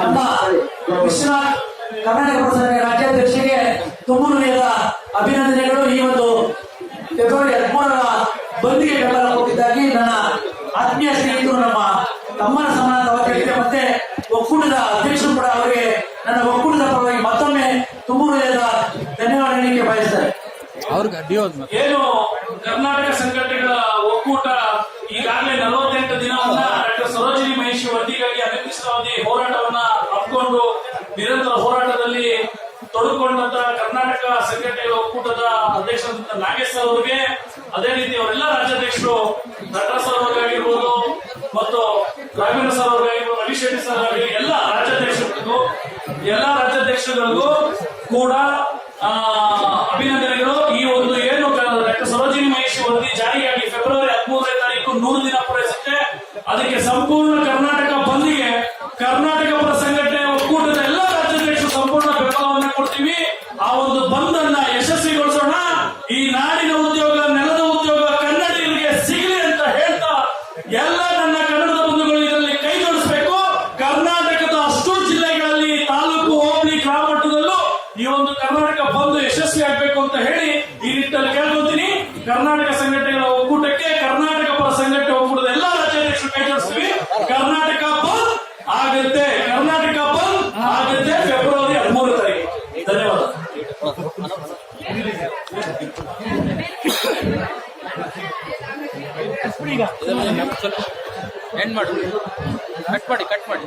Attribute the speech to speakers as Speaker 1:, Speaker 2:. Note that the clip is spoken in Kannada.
Speaker 1: ನಮ್ಮ ವಿಶ್ವನಾಥ್ ಕರ್ನಾಟಕ ಪ್ರದೇಶ ರಾಜ್ಯಾಧ್ಯಕ್ಷರಿಗೆ ತುಂಬ ಹೃದಯದ ಅಭಿನಂದನೆಗಳು. ಈ ಒಂದು ಫೆಬ್ರವರಿ 13ರ ಬಂದ್ಗೆ ಬೆಂಬಲ ಕೊಟ್ಟಿದ್ದಾಗಿ ನನ್ನ ಆತ್ಮೀಯ ಸ್ನೇಹಿತರು ನಮ್ಮ ತಮ್ಮನ ಸಮಾನತೆ ಮತ್ತೆ ಒಕ್ಕೂಟದ ಅಧ್ಯಕ್ಷರು ಕೂಡ ಅವರಿಗೆ ನನ್ನ ಒಕ್ಕೂಟದ ಪರವಾಗಿ ಮತ್ತೊಮ್ಮೆ ತುಂಬ ಹೃದಯದ ಧನ್ಯವಾದ ಹೇಳಲಿಕ್ಕೆ ಬಯಸ್ತಾರೆ.
Speaker 2: ಏನು ಕರ್ನಾಟಕ ಸಂಘಟನೆಗಳ ಒಕ್ಕೂಟ ಈಗಾಗಲೇ 48 ದಿನವನ್ನ ಡಾಕ್ಟರ್ ಸರೋಜಿನಿ ಮಹಿಷಿ ವರದಿಗಾಗಿ ಅನಿರ್ದಿಷ್ಟಾವಧಿ ಹೋರಾಟವನ್ನ ಹಮ್ಮಿಕೊಂಡು ನಿರಂತರ ಹೋರಾಟದಲ್ಲಿ ತೊಡಗಿಕೊಂಡಂತ ಕರ್ನಾಟಕ ಸಂಘಟನೆಗಳ ಒಕ್ಕೂಟದ ಅಧ್ಯಕ್ಷರಾದಂತ ನಾಗೇಶ್ ಸರ್ ಅವರಿಗೆ, ಅದೇ ರೀತಿ ಅವರೆಲ್ಲ ರಾಜ್ಯಾಧ್ಯಕ್ಷರು ನಟರ ಸರ್ ಅವರಿಗಾಗಿರ್ಬೋದು ಮತ್ತು ರಾಘವೇಂದ್ರ ಸರ್ ಅವರಿಗಾಗಿರ್ಬೋದು, ರವಿ ಶೆಟ್ಟಿ ಸರ್ ಅವರಿಗೆ ಎಲ್ಲ ರಾಜ್ಯಾಧ್ಯಕ್ಷರುಗಳಿಗೂ ಕೂಡ ಅಭಿನಂದನೆಗಳು. ಈ ಒಂದು ಏನು ಡಾಕ್ಟರ್ ಸರೋಜಿನಿ ಮಹಿಷಿ ವರದಿ ಜಾರಿಯಾಗಿ ಫೆಬ್ರವರಿ 13ನೇ ತಾರೀಕು 100 ದಿನ ಪೂರೈಸುತ್ತೆ. ಅದಕ್ಕೆ ಸಂಪೂರ್ಣ ಕರ್ನಾಟಕ ಬಂದ್ಗೆ ಕರ್ನಾಟಕ ಪರ ಸಂಘಟನೆ ಒಕ್ಕೂಟದ ಎಲ್ಲ ರಾಜ್ಯಾಧ್ಯಕ್ಷರು ಸಂಪೂರ್ಣ ಬೆಂಬಲವನ್ನು ಕೊಡ್ತೀವಿ. ಆ ಒಂದು ಬಂದನ್ನ ಯಶಸ್ವಿಗೊಳಿಸೋಣ. ಈ ನಾಡಿನ ಉದ್ಯೋಗ, ನೆಲದ ಉದ್ಯೋಗ ಕನ್ನಡಿಗರಿಗೆ ಸಿಗಲಿ ಅಂತ ಹೇಳ್ತಾ ಎಲ್ಲ ನನ್ನ ಕನ್ನಡದ ಬಂಧುಗಳು ಇದರಲ್ಲಿ ಕೈ ಜೋಡಿಸಬೇಕು. ಕರ್ನಾಟಕದ ಅಷ್ಟು ಜಿಲ್ಲೆಗಳಲ್ಲಿ ತಾಲೂಕು, ಹೋಬಳಿ, ಗ್ರಾಮ ಮಟ್ಟದಲ್ಲೂ ಈ ಒಂದು ಕರ್ನಾಟಕ ಬಂದ್ ಯಶಸ್ವಿ ಆಗ್ಬೇಕು ಅಂತ ಹೇಳಿ ಈ ನಿಟ್ಟಲ್ಲಿ ಕೇಳ್ಕೊತೀನಿ. ಕರ್ನಾಟಕ ಸಂಘಟನೆಗಳ ಒಕ್ಕೂಟಕ್ಕೆ, ಕರ್ನಾಟಕ ಪರ ಸಂಘಟನೆ ಒಕ್ಕೂಟದ ಎಲ್ಲ ರಾಜ್ಯಾಧ್ಯಕ್ಷರು ಕೈ ಜೋಡಿಸ್ತೀವಿ. ಕರ್ನಾಟಕ ಬಂದ್ ಆಗುತ್ತೆ, ಕರ್ನಾಟಕ ಬಂದ್ ಆಗುತ್ತೆ ಫೆಬ್ರವರಿ 13 ತಾರೀಕು. ಧನ್ಯವಾದ.
Speaker 3: ಎಂಡ್ ಮಾಡಿ, ಕಟ್ ಮಾಡಿ